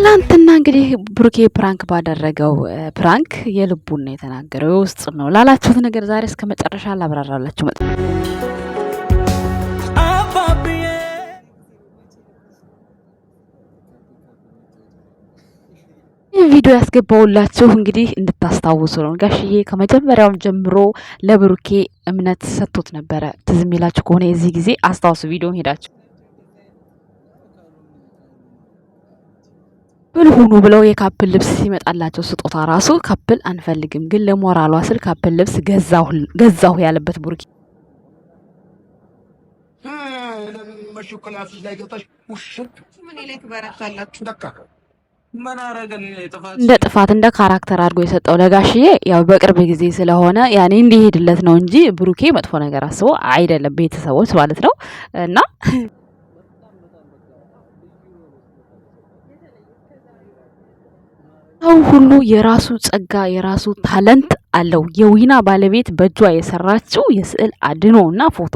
ትላንትና እንግዲህ ብሩኬ ፕራንክ ባደረገው ፕራንክ የልቡን ነው የተናገረው፣ የውስጥ ነው ላላችሁት ነገር ዛሬ እስከ መጨረሻ ላብራራላችሁ መጣ። ቪዲዮ ያስገባውላችሁ እንግዲህ እንድታስታውሱ ነው። ጋሽዬ ከመጀመሪያውም ጀምሮ ለብሩኬ እምነት ሰጥቶት ነበረ። ትዝ የሚላችሁ ከሆነ የዚህ ጊዜ አስታውሱ፣ ቪዲዮን ሄዳችሁ ብል ሁኑ ብለው የካፕል ልብስ ሲመጣላቸው ስጦታ ራሱ ካፕል አንፈልግም ግን ለሞራሏ ስል ካፕል ልብስ ገዛሁ ያለበት ቡርኪ እንደ ጥፋት እንደ ካራክተር አድርጎ የሰጠው ለጋሽዬ ያው በቅርብ ጊዜ ስለሆነ ያኔ እንዲሄድለት ነው እንጂ ብሩኬ መጥፎ ነገር አስቦ አይደለም፣ ቤተሰቦች ማለት ነው እና ሰው ሁሉ የራሱ ጸጋ የራሱ ታለንት አለው። የዊና ባለቤት በእጇ የሰራችው የስዕል አድኖ እና ፎቶ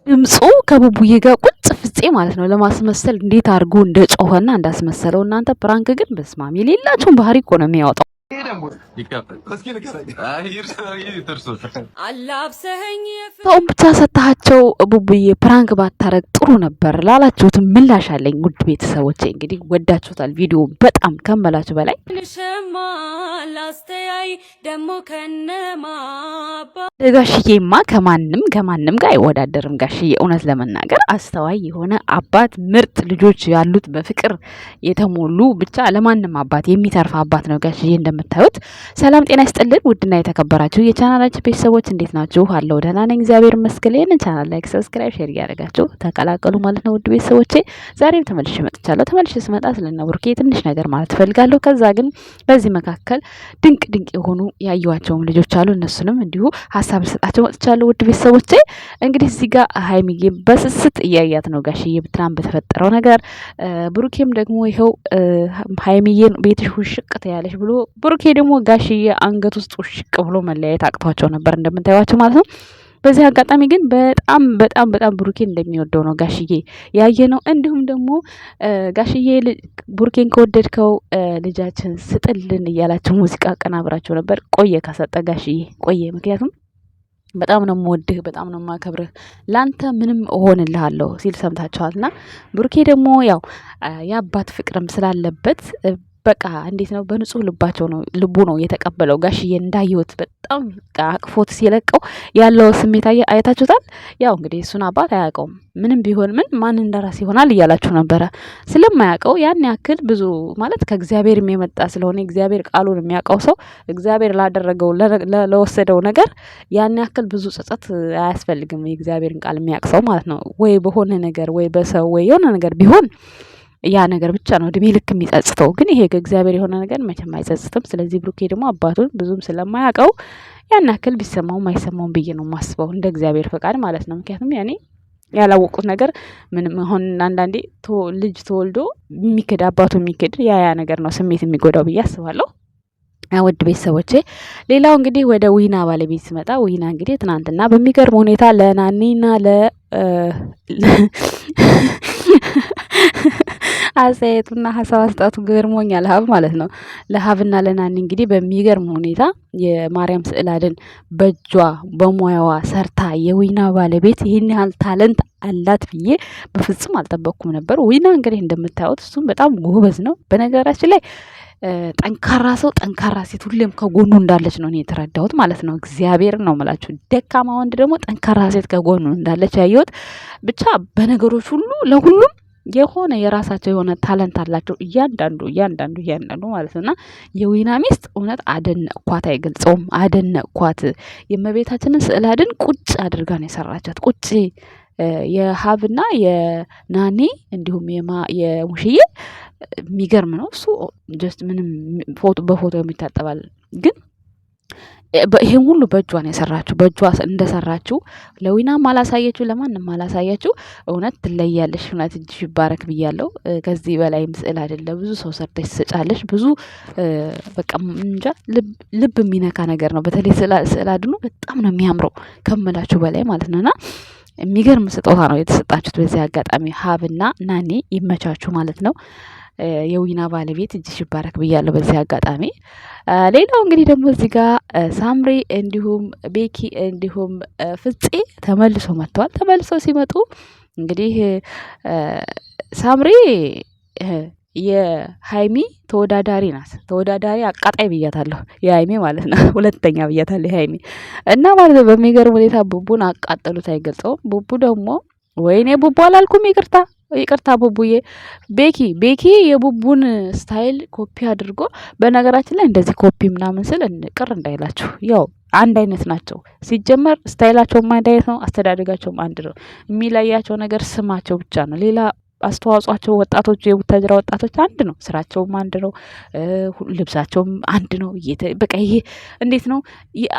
ድምፁ ከቡቡዬ ጋር ቁጭ ፍፄ ማለት ነው ለማስመሰል እንዴት አድርጎ እንደጮኸና እንዳስመሰለው እናንተ ፕራንክ ግን በስማም የሌላችሁን ባህሪ እኮ ነው የሚያወጣው። ሰውን ብቻ ሰታቸው ቡቡዬ ፕራንክ ባታረግ ጥሩ ነበር ላላችሁትም ምላሽ አለኝ። ውድ ቤተሰቦቼ እንግዲህ ወዳችሁታል ቪዲዮ በጣም ከመላችሁ በላይ ጋሽዬማ ከማንም ጋር አይወዳደርም። ጋሽዬ እውነት ለመናገር አስተዋይ የሆነ አባት፣ ምርጥ ልጆች ያሉት በፍቅር የተሞሉ ብቻ ለማንም አባት የሚተርፍ አባት ነው ጋሽዬ እንደምታዩት። ሰላም ጤና ይስጥልን ውድና የተከበራችሁ የቻናላችን ቤተሰቦች እንዴት ናችሁ? አለው ደህና ነኝ እግዚአብሔር ይመስገን። ይሄንን ቻናል ላይክ፣ ሰብስክራይብ፣ ሼር እያደረጋችሁ ተቀላቀሉ ማለት ነው። ውድ ቤተሰቦቼ ዛሬም ተመልሼ መጥቻለሁ። ተመልሼ ስመጣ ስለና ብሩኬ ትንሽ ነገር ማለት ፈልጋለሁ። ከዛ ግን በዚህ መካከል ድንቅ የሆኑ ያዩዋቸውም ልጆች አሉ። እነሱንም እንዲሁ ሀሳብ ልሰጣቸው መጥቻለሁ። ውድ ቤተሰቦቼ እንግዲህ እዚህ ጋር ሀይሚዬ በስስት እያያት ነው ጋሽዬ ብትናም በተፈጠረው ነገር። ብሩኬም ደግሞ ይኸው ሀይሚዬን ቤትሽ ውሽቅ ትያለሽ ብሎ ብሩኬ ደግሞ ጋሽዬ አንገት ውስጥ ውሽቅ ብሎ መለያየት አቅቷቸው ነበር እንደምታዩዋቸው ማለት ነው። በዚህ አጋጣሚ ግን በጣም ብሩኬን እንደሚወደው ነው ጋሽዬ ያየ ነው። እንዲሁም ደግሞ ጋሽዬ ብሩኬን ከወደድከው ልጃችን ስጥልን እያላቸው ሙዚቃ አቀናብራቸው ነበር። ቆየ ካሰጠ ጋሽዬ ቆየ። ምክንያቱም በጣም ነው የምወድህ፣ በጣም ነው የማከብርህ፣ ላንተ ምንም እሆንልሃለሁ ሲል ሰምታችኋልና ብሩኬ ደግሞ ያው የአባት ፍቅርም ስላለበት በቃ እንዴት ነው በንጹህ ልቡ ነው የተቀበለው። ጋሽዬ እንዳየሁት በጣም አቅፎት ሲለቀው ያለው ስሜት አይታችሁታል። ያው እንግዲህ እሱን አባት አያውቀውም። ምንም ቢሆን ማን እንደራስ ይሆናል እያላችሁ ነበረ። ስለማያውቀው ያን ያክል ብዙ ማለት ከእግዚአብሔር የመጣ ስለሆነ እግዚአብሔር ቃሉን የሚያውቀው ሰው እግዚአብሔር ላደረገው ለወሰደው ነገር ያን ያክል ብዙ ጸጸት አያስፈልግም። የእግዚአብሔርን ቃል የሚያውቅ ሰው ማለት ነው። ወይ በሆነ ነገር ወይ በሰው ወይ የሆነ ነገር ቢሆን ያ ነገር ብቻ ነው እድሜ ልክ የሚጸጽተው። ግን ይሄ ከእግዚአብሔር የሆነ ነገር መቼም አይጸጽትም። ስለዚህ ብሩኬ ደግሞ አባቱን ብዙም ስለማያውቀው ያን ያክል ቢሰማውም አይሰማውም ብዬ ነው የማስበው፣ እንደ እግዚአብሔር ፈቃድ ማለት ነው። ምክንያቱም ያኔ ያላወቁት ነገር ምንም አሁን አንዳንዴ ልጅ ተወልዶ የሚክድ አባቱ የሚክድ ያ ነገር ነው ስሜት የሚጎዳው ብዬ አስባለሁ። ውድ ቤተሰቦቼ ሌላው እንግዲህ ወደ ዊና ባለቤት ሲመጣ ዊና እንግዲህ ትናንትና በሚገርም ሁኔታ ለናኒና አስተያየቱና ሀሳብ አስጣቱ ገርሞኛል። ሀብ ማለት ነው ለሀብና ለናኒ እንግዲህ በሚገርም ሁኔታ የማርያም ስዕል አድን በእጇ በሙያዋ ሰርታ የዊና ባለቤት ይህን ያህል ታለንት አላት ብዬ በፍጹም አልጠበቅኩም ነበር። ዊና እንግዲህ እንደምታዩት እሱም በጣም ጎበዝ ነው። በነገራችን ላይ ጠንካራ ሰው ጠንካራ ሴት ሁሌም ከጎኑ እንዳለች ነው እኔ የተረዳሁት ማለት ነው። እግዚአብሔርን ነው የምላችሁ። ደካማ ወንድ ደግሞ ጠንካራ ሴት ከጎኑ እንዳለች ያየሁት። ብቻ በነገሮች ሁሉ ለሁሉም የሆነ የራሳቸው የሆነ ታለንት አላቸው እያንዳንዱ ማለት ነውና የዊና ሚስት እውነት አደነቅኳት፣ አይገልጸውም አደነቅኳት። የእመቤታችንን ስዕል አድን ቁጭ አድርጋ ነው የሰራቻት። ቁጭ የሀብና የናኒ እንዲሁም የሙሽዬ የሚገርም ነው እሱ ጀስት ምንም በፎቶ የሚታጠባል ግን ይሄን ሁሉ በእጇ ነው የሰራችው። በእጇ እንደሰራችው ለዊናም አላሳየችው፣ ለማንም አላሳየችው። እውነት ትለያለሽ፣ እውነት እጅሽ ይባረክ ብያለሁ። ከዚህ በላይም ስዕል አይደለም ብዙ ሰው ሰርተሽ ትሰጫለሽ። ብዙ በቃ እንጃ ልብ የሚነካ ነገር ነው። በተለይ ስዕል አድኖ በጣም ነው የሚያምረው ከምላችሁ በላይ ማለት ነውና የሚገርም ስጦታ ነው የተሰጣችሁት። በዚህ አጋጣሚ ሀብና ናኒ ይመቻችሁ ማለት ነው። የዊና ባለቤት እጅሽ ይባረክ ብያለሁ በዚህ አጋጣሚ። ሌላው እንግዲህ ደግሞ እዚህ ጋር ሳምሪ እንዲሁም ቤኪ እንዲሁም ፍፄ ተመልሶ መጥተዋል። ተመልሶ ሲመጡ እንግዲህ ሳምሪ የሀይሚ ተወዳዳሪ ናት። ተወዳዳሪ አቃጣይ ብያታለሁ፣ የሀይሚ ማለት ነው። ሁለተኛ ብያታለሁ የሀይሚ እና ማለት ነው። በሚገርም ሁኔታ ቡቡን አቃጠሉት፣ አይገልጸውም። ቡቡ ደግሞ ወይኔ ቡቡ አላልኩም፣ ይቅርታ ቡቡዬ። ቤኪ የቡቡን ስታይል ኮፒ አድርጎ፣ በነገራችን ላይ እንደዚህ ኮፒ ምናምን ስል ቅር እንዳይላችሁ፣ ያው አንድ አይነት ናቸው። ሲጀመር ስታይላቸውም አንድ አይነት ነው፣ አስተዳደጋቸውም አንድ ነው። የሚለያቸው ነገር ስማቸው ብቻ ነው። ሌላ አስተዋጽኦቸው ወጣቶቹ የቡታጅራ ወጣቶች አንድ ነው። ስራቸውም አንድ ነው። ልብሳቸውም አንድ ነው። በቃ ይሄ እንዴት ነው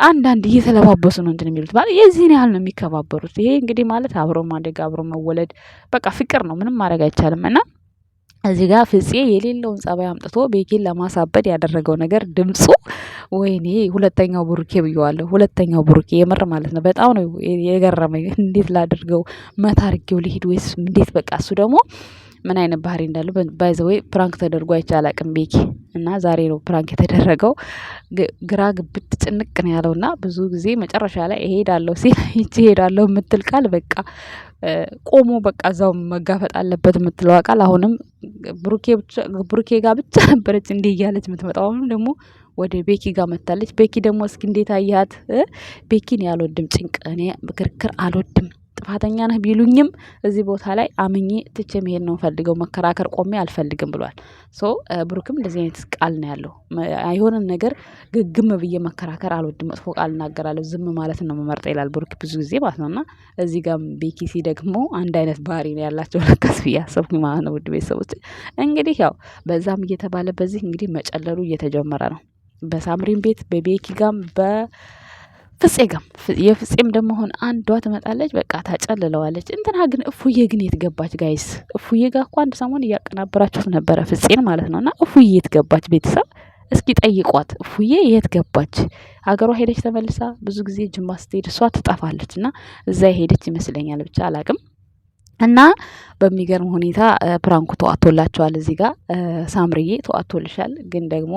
አንዳንድ እየተለባበሱ ነው እንትን የሚሉት ማለት የዚህን ያህል ነው የሚከባበሩት። ይሄ እንግዲህ ማለት አብሮ ማደግ አብሮ መወለድ በቃ ፍቅር ነው። ምንም ማድረግ አይቻልም። እና እዚህ ጋር ፍፄ የሌለውን ጸባይ አምጥቶ ቤኪን ለማሳበድ ያደረገው ነገር ድምፁ ወይኔ ሁለተኛው ብሩኬ ብየዋለሁ። ሁለተኛው ብሩኬ የምር ማለት ነው። በጣም ነው የገረመኝ። እንዴት ላድርገው መታ አድርጌው ልሂድ ወይስ እንዴት? በቃ እሱ ደግሞ ምን አይነት ባህሪ እንዳለው ባይዘወይ ፕራንክ ተደርጎ አይቼ አላቅም ቤኪ እና ዛሬ ነው ፕራንክ የተደረገው። ግራ ግብት ጭንቅ ነው ያለውና ብዙ ጊዜ መጨረሻ ላይ እሄዳለሁ ሲል ይቺ እሄዳለሁ የምትል ቃል በቃ ቆሞ በቃ እዛው መጋፈጥ አለበት የምትለው ቃል አሁንም ብሩኬ ጋር ብቻ ነበረች እንዲህ እያለች የምትመጣው። አሁንም ደግሞ ወደ ቤኪ ጋር መታለች። ቤኪ ደግሞ እስኪ እንዴት አያት? ቤኪን ያልወድም ጭንቅ፣ እኔ ክርክር አልወድም። ጥፋተኛ ነህ ቢሉኝም እዚህ ቦታ ላይ አምኜ ትቼ መሄድ ነው ፈልገው፣ መከራከር ቆሜ አልፈልግም ብሏል። ሶ ብሩክም እንደዚህ አይነት ቃል ነው ያለው። አይሆንም ነገር ግግም ብዬ መከራከር አልወድም፣ መጥፎ ቃል እናገራለሁ፣ ዝም ማለት ነው መመርጠ ይላል ብሩክ ብዙ ጊዜ ማለት ነውና እዚህ ጋር ቤኪሲ ደግሞ አንድ አይነት ባህሪ ነው ያላቸው ለካስ ብዬ አሰብኩኝ ማለት ነው። ውድ ቤተሰቦች እንግዲህ ያው በዛም እየተባለ በዚህ እንግዲህ መጨለሉ እየተጀመረ ነው። በሳምሪን ቤት በቤኪ ጋም ፍፄ ጋም የፍፄም ደግሞ አሁን አንዷ ትመጣለች፣ በቃ ታጨልለዋለች። እንትና ግን እፉዬ ግን የት ገባች ጋይስ? እፉዬ ጋር እኮ አንድ ሰሞን እያቀናበራችሁት ነበረ ፍፄን ማለት ነው። እና እፉዬ የት ገባች? ቤተሰብ እስኪ ጠይቋት። እፉዬ የት ገባች? ሀገሯ ሄደች ተመልሳ። ብዙ ጊዜ ጅማ ስትሄድ እሷ ትጠፋለች እና እዛ ሄደች ይመስለኛል፣ ብቻ አላቅም። እና በሚገርም ሁኔታ ፕራንኩ ተዋቶላቸዋል። እዚህ ጋር ሳምርዬ ተዋቶልሻል። ግን ደግሞ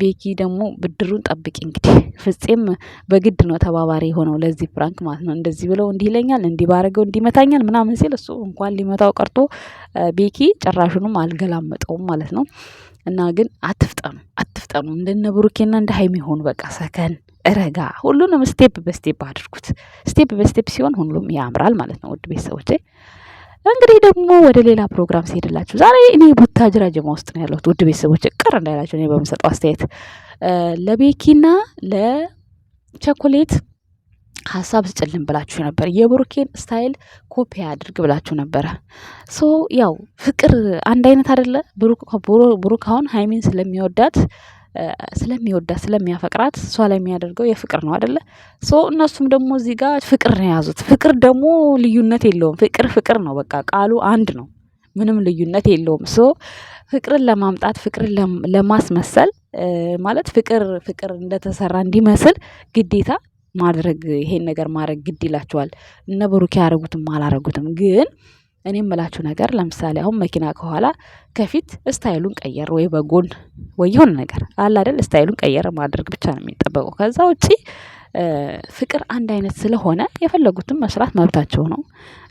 ቤኪ ደግሞ ብድሩን ጠብቂ። እንግዲህ ፍፄም በግድ ነው ተባባሪ የሆነው ለዚህ ፕራንክ ማለት ነው። እንደዚህ ብለው እንዲህ ይለኛል፣ እንዲህ ባረገው እንዲመታኛል ምናምን ሲል እሱ እንኳን ሊመታው ቀርቶ ቤኪ ጭራሹንም አልገላመጠውም ማለት ነው። እና ግን አትፍጠኑ እንደነ ብሩኬና እንደ ሀይሚ ሆኑ። በቃ ሰከን ረጋ፣ ሁሉንም ስቴፕ በስቴፕ አድርጉት። ስቴፕ በስቴፕ ሲሆን ሁሉም ያምራል ማለት ነው። ውድ ቤተሰቦቼ እንግዲህ ደግሞ ወደ ሌላ ፕሮግራም ሲሄድላችሁ ዛሬ እኔ ቡታጅራ ጀማ ውስጥ ነው ያለሁት። ውድ ቤተሰቦቼ ቅር እንዳይላችሁ እኔ በምሰጠው አስተያየት ለቤኪና ለቸኮሌት ሀሳብ ስጭልን ብላችሁ ነበር። የብሩኬን ስታይል ኮፒ አድርግ ብላችሁ ነበረ። ሶ ያው ፍቅር አንድ አይነት አይደለ? ብሩክ አሁን ሀይሚን ስለሚያፈቅራት እሷ ላይ የሚያደርገው የፍቅር ነው አይደለ? ሶ እነሱም ደግሞ እዚህ ጋር ፍቅር ነው የያዙት። ፍቅር ደግሞ ልዩነት የለውም። ፍቅር ነው በቃ ቃሉ አንድ ነው፣ ምንም ልዩነት የለውም። ሶ ፍቅርን ለማምጣት ፍቅርን ለማስመሰል ማለት ፍቅር እንደተሰራ እንዲመስል ግዴታ ማድረግ ይሄን ነገር ማድረግ ግድ ይላቸዋል። እነ ብሩኬ ያደረጉትም አላረጉትም ግን እኔ የምላችሁ ነገር ለምሳሌ አሁን መኪና ከኋላ ከፊት ስታይሉን ቀየር ወይ በጎን ወይ የሆነ ነገር አለ አይደል? ስታይሉን ቀየር ማድረግ ብቻ ነው የሚጠበቀው። ከዛ ውጪ ፍቅር አንድ አይነት ስለሆነ የፈለጉትም መስራት መብታቸው ነው።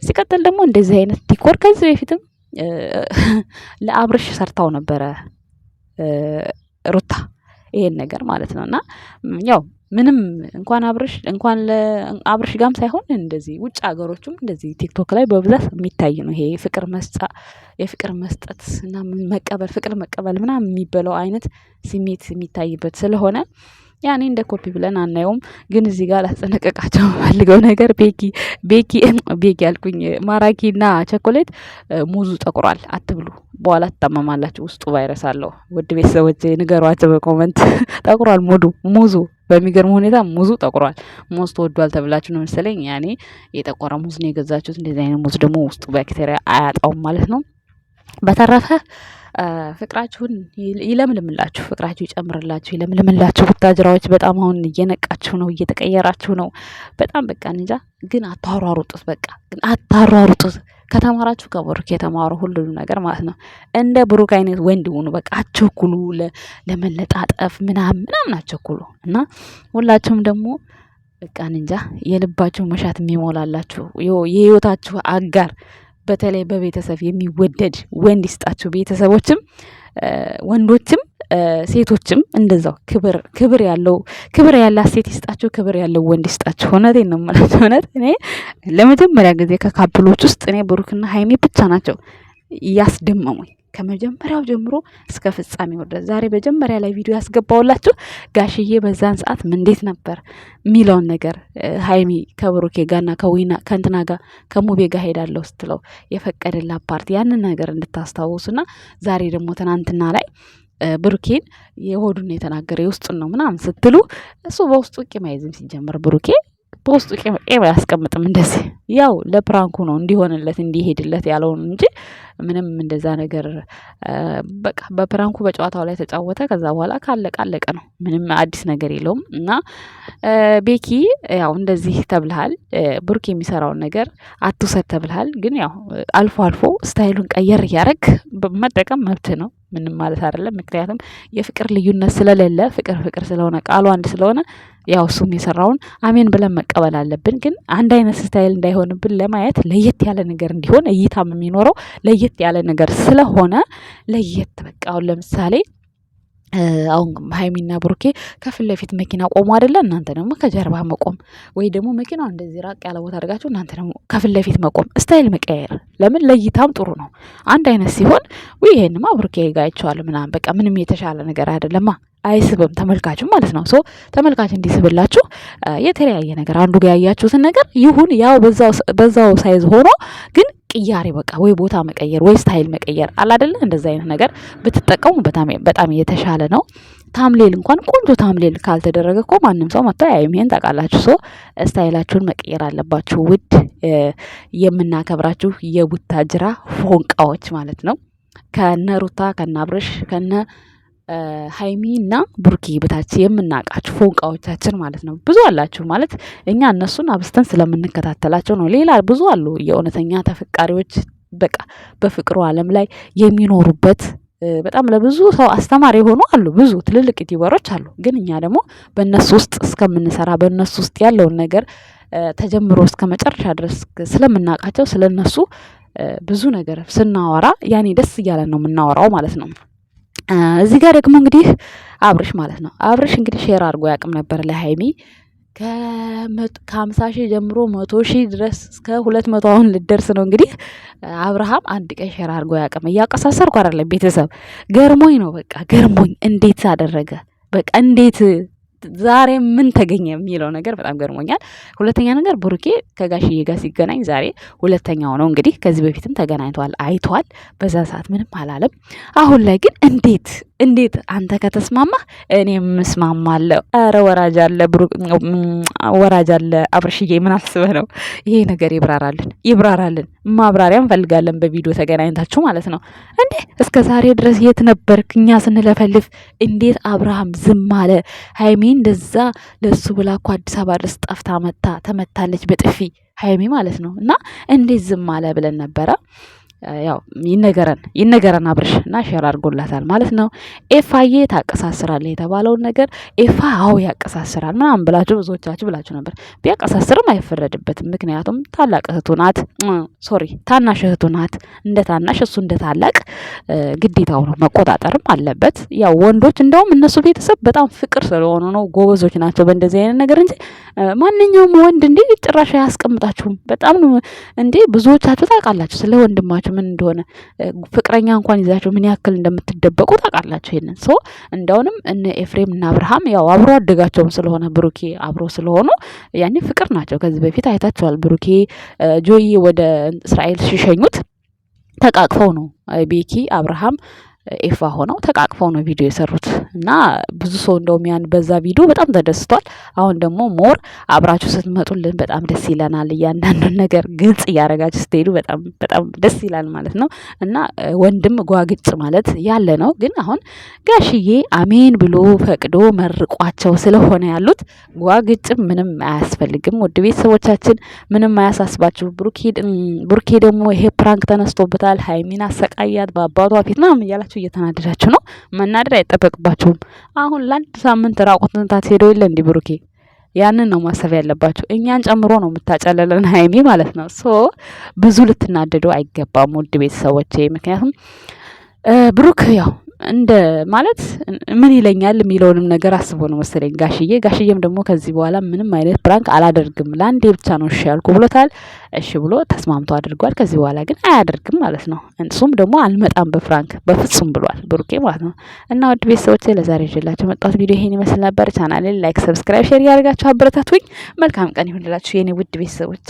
ሲቀጥል ደግሞ እንደዚህ አይነት ዲኮር ከዚህ በፊትም ለአብርሽ ሰርታው ነበረ ሩታ ይሄን ነገር ማለት ነውና ያው ምንም እንኳን አብርሽ ጋም ሳይሆን እንደዚህ ውጭ ሀገሮችም እንደዚህ ቲክቶክ ላይ በብዛት የሚታይ ነው። ይሄ የፍቅር መስጠት እና መቀበል ፍቅር መቀበል ምናምን የሚበለው አይነት ስሜት የሚታይበት ስለሆነ ያኔ እንደ ኮፒ ብለን አናየውም። ግን እዚህ ጋር ላስጠነቀቃቸው ፈልገው ነገር ቤኪ ያልኩኝ ማራኪና ቸኮሌት ሙዙ ጠቁሯል፣ አትብሉ፣ በኋላ ትታመማላችሁ፣ ውስጡ ቫይረስ አለው። ውድ ቤተሰቦች ንገሯቸው በኮመንት ጠቁሯል ሙዙ በሚገርም ሁኔታ ሙዙ ጠቁሯል። ሙዝ ተወዷል ተብላችሁ ነው መሰለኝ ያኔ የጠቆረ ሙዝ ነው የገዛችሁት። እንደዚህ አይነት ሙዝ ደግሞ ውስጡ ባክቴሪያ አያጣውም ማለት ነው። በተረፈ ፍቅራችሁን ይለምልምላችሁ፣ ፍቅራችሁ ይጨምርላችሁ፣ ይለምልምላችሁ። ቡታጅራዎች በጣም አሁን እየነቃችሁ ነው፣ እየተቀየራችሁ ነው። በጣም በቃ እንጃ። ግን አታሯሩጡት፣ በቃ ግን አታሯሩጡት። ከተማራችሁ ከብሩክ የተማሩ ሁሉንም ነገር ማለት ነው። እንደ ብሩክ አይነት ወንድ ሁኑ። በቃ አቸኩሉ፣ ለመለጣጠፍ ምናምን አቸኩሉ እና ሁላችሁም ደግሞ በቃ እንጃ የልባችሁ መሻት የሚሞላላችሁ የህይወታችሁ አጋር በተለይ በቤተሰብ የሚወደድ ወንድ ይስጣችሁ። ቤተሰቦችም ወንዶችም ሴቶችም እንደዛው ክብር ያላት ሴት ይስጣችሁ፣ ክብር ያለው ወንድ ይስጣችሁ። እውነቴን ነው የምላችሁ። እውነት እኔ ለመጀመሪያ ጊዜ ከካፕሎች ውስጥ እኔ ብሩክና ሀይሚ ብቻ ናቸው እያስደመሙኝ ከመጀመሪያው ጀምሮ እስከ ፍጻሜው ድረስ። ዛሬ መጀመሪያ ላይ ቪዲዮ ያስገባውላችሁ ጋሽዬ በዛን ሰዓት እንዴት ነበር የሚለውን ነገር ሀይሚ ከብሩኬ ጋርና ከዊና ከእንትና ጋር ከሙቤ ጋር ሄዳለሁ ስትለው የፈቀደላት ፓርቲ ያንን ነገር እንድታስታውሱና ዛሬ ደግሞ ትናንትና ላይ ብሩኬን የሆዱን የተናገረ የውስጡን ነው ምናምን ስትሉ እሱ በውስጡ ቂም አይዝም። ሲጀመር ብሩኬ በውስጡ ቂም አያስቀምጥም። እንደዚህ ያው ለፕራንኩ ነው እንዲሆንለት እንዲሄድለት ያለውን እንጂ ምንም እንደዛ ነገር በቃ በፕራንኩ በጨዋታው ላይ ተጫወተ። ከዛ በኋላ ካለቀ ነው። ምንም አዲስ ነገር የለውም። እና ቤኪ ያው እንደዚህ ተብልሃል፣ ብሩክ የሚሰራውን ነገር አትውሰድ ተብልሃል። ግን ያው አልፎ አልፎ ስታይሉን ቀየር እያደረግ መጠቀም መብት ነው። ምንም ማለት አይደለም። ምክንያቱም የፍቅር ልዩነት ስለሌለ ፍቅር ስለሆነ ቃሉ አንድ ስለሆነ ያው እሱም የሰራውን አሜን ብለን መቀበል አለብን። ግን አንድ አይነት ስታይል እንዳይሆንብን ለማየት ለየት ያለ ነገር እንዲሆን እይታም የሚኖረው ለየት ያለ ነገር ስለሆነ ለየት በቃ አሁን ለምሳሌ አሁን ሀይሚና ብሩኬ ከፊት ለፊት መኪና ቆሙ አይደለ? እናንተ ደግሞ ከጀርባ መቆም ወይ ደግሞ መኪናው እንደዚህ ራቅ ያለ ቦታ አድርጋችሁ እናንተ ደግሞ ከፊት ለፊት መቆም፣ ስታይል መቀየር ለምን ለእይታም ጥሩ ነው። አንድ አይነት ሲሆን ወይ ይሄንማ ብሩኬ ጋር አይቼዋለሁ ምናምን በቃ ምንም የተሻለ ነገር አይደለማ፣ አይስብም ተመልካችም ማለት ነው። ሶ ተመልካች እንዲስብላችሁ የተለያየ ነገር አንዱ ጋር ያያችሁትን ነገር ይሁን ያው በዛው ሳይዝ ሆኖ ግን ቅያሬ በቃ ወይ ቦታ መቀየር ወይ ስታይል መቀየር አላደለ? እንደዛ አይነት ነገር ብትጠቀሙ በጣም የተሻለ ነው። ታምሌል እንኳን ቆንጆ ታምሌል ካልተደረገ እኮ ማንም ሰው መጥቶ ያይም። ይሄን ታውቃላችሁ። ሶ ስታይላችሁን መቀየር አለባችሁ። ውድ የምናከብራችሁ የቡታጅራ ፎንቃዎች ማለት ነው ከነ ሩታ ከነ አብርሽ ከነ ሀይሚ እና ብሩኬ በታች የምናውቃችሁ ፎንቃዎቻችን ማለት ነው። ብዙ አላችሁ ማለት እኛ እነሱን አብስተን ስለምንከታተላቸው ነው። ሌላ ብዙ አሉ የእውነተኛ ተፈቃሪዎች በቃ በፍቅሩ ዓለም ላይ የሚኖሩበት በጣም ለብዙ ሰው አስተማሪ የሆኑ አሉ። ብዙ ትልልቅ ዩቲዩበሮች አሉ። ግን እኛ ደግሞ በእነሱ ውስጥ እስከምንሰራ በእነሱ ውስጥ ያለውን ነገር ተጀምሮ እስከ መጨረሻ ድረስ ስለምናውቃቸው ስለነሱ ብዙ ነገር ስናወራ ያኔ ደስ እያለን ነው የምናወራው ማለት ነው። እዚህ ጋር ደግሞ እንግዲህ አብርሽ ማለት ነው። አብርሽ እንግዲህ ሼር አድርጎ ያቅም ነበር ለሀይሚ ከ50 ሺህ ጀምሮ 100 ሺህ ድረስ እስከ 200 አሁን ልደርስ ነው እንግዲህ። አብርሃም አንድ ቀን ሼር አድርጎ ያቅም እያቀሳሰርኩ አይደለም ቤተሰብ ገርሞኝ ነው በቃ ገርሞኝ እንዴት አደረገ በቃ እንዴት ዛሬ ምን ተገኘ የሚለው ነገር በጣም ገርሞኛል። ሁለተኛ ነገር ብሩኬ ከጋሽዬ ጋር ሲገናኝ ዛሬ ሁለተኛው ነው እንግዲህ። ከዚህ በፊትም ተገናኝቷል አይቷል። በዛ ሰዓት ምንም አላለም። አሁን ላይ ግን እንዴት አንተ ከተስማማህ እኔም እስማማለሁ። ኧረ ወራጅ አለ አብርሽዬ፣ ምን አስበህ ነው? ይሄ ነገር ይብራራልን። ማብራሪያ እንፈልጋለን በቪዲዮ ተገናኝታችሁ ማለት ነው። እንዴ እስከ ዛሬ ድረስ የት ነበርክ? እኛ ስንለፈልፍ እንዴት አብርሃም ዝም አለ? ሀይሚ እንደዛ ለሱ ብላ እኮ አዲስ አበባ ድረስ ጠፍታ ተመታለች በጥፊ ሀይሚ ማለት ነው። እና እንዴት ዝም አለ ብለን ነበረ። ያው ይነገረን አብርሽ እና ሼር አድርጎላታል ማለት ነው። ኤፋዬ ታቀሳስራለህ የተባለውን ነገር ኤፋ አዎ ያቀሳስራል ምናምን ብላችሁ ብዙዎቻችሁ ብላችሁ ነበር። ቢያቀሳስርም አይፈረድበትም። ምክንያቱም ታላቅ እህቱ ናት፣ ታናሽ እህቱ ናት። እንደ ታናሽ እሱ እንደ ታላቅ ግዴታው ነው፣ መቆጣጠርም አለበት። ያው ወንዶች እንደውም እነሱ ቤተሰብ በጣም ፍቅር ስለሆኑ ነው፣ ጎበዞች ናቸው በእንደዚህ አይነት ነገር እንጂ ማንኛውም ወንድ እንዴ ጭራሽ አያስቀምጣችሁም። በጣም እንዴ ብዙዎቻችሁ ታውቃላችሁ ስለ ወንድማችሁ ምን እንደሆነ ፍቅረኛ እንኳን ይዛችሁ ምን ያክል እንደምትደበቁ ታውቃላችሁ። ይሄንን ሶ እንደውንም እነ ኤፍሬም እና አብርሃም ያው አብሮ አደጋቸውም ስለሆነ ብሩኬ አብሮ ስለሆኑ ያኔ ፍቅር ናቸው። ከዚህ በፊት አይታችኋል። ብሩኬ ጆይ ወደ እስራኤል ሲሸኙት ተቃቅፈው ነው ቤኪ አብርሃም ኤፋ ሆነው ተቃቅፈው ነው ቪዲዮ የሰሩት እና ብዙ ሰው እንደውም ያን በዛ ቪዲዮ በጣም ተደስቷል። አሁን ደግሞ ሞር አብራችሁ ስትመጡልን በጣም ደስ ይለናል። እያንዳንዱን ነገር ግልጽ እያደረጋችሁ ስትሄዱ በጣም በጣም ደስ ይላል ማለት ነው እና ወንድም ጓግጭ ማለት ያለ ነው። ግን አሁን ጋሽዬ አሜን ብሎ ፈቅዶ መርቋቸው ስለሆነ ያሉት ጓግጭም ምንም አያስፈልግም። ውድ ቤተሰቦቻችን ምንም አያሳስባችሁ። ብሩኬ ደግሞ ይሄ ፕራንክ ተነስቶበታል። ሀይሚን አሰቃያት በአባቷ ፊት ምናምን እያላችሁ እየተናደዳችሁ ነው። መናደድ አይጠበቅባችሁም። አሁን ለአንድ ሳምንት ራቁትን ሄደው የለ እንዲህ ብሩኬ ያንን ነው ማሰብ ያለባችሁ። እኛን ጨምሮ ነው የምታጨለለን ሀይሚ ማለት ነው። ሶ ብዙ ልትናደዱ አይገባም ውድ ቤተሰቦቼ። ምክንያቱም ብሩክ ያው እንደ ማለት ምን ይለኛል የሚለውንም ነገር አስቦ ነው መሰለኝ ጋሽዬም ደግሞ ከዚህ በኋላ ምንም አይነት ፕራንክ አላደርግም ለአንዴ ብቻ ነው እሺ ያልኩ ብሎታል። እሺ ብሎ ተስማምቶ አድርጓል። ከዚህ በኋላ ግን አያደርግም ማለት ነው። እሱም ደግሞ አልመጣም በፍራንክ በፍጹም ብሏል ብሩኬ ማለት ነው። እና ውድ ቤተሰቦቼ ለዛሬ ይዤላችሁ መጣሁት ቪዲዮ ይሄን ይመስል ነበር። ቻናሌን ላይክ፣ ሰብስክራይብ፣ ሼር ያደርጋችሁ አበረታቱኝ። መልካም ቀን ይሁንላችሁ የኔ ውድ ቤተሰቦች።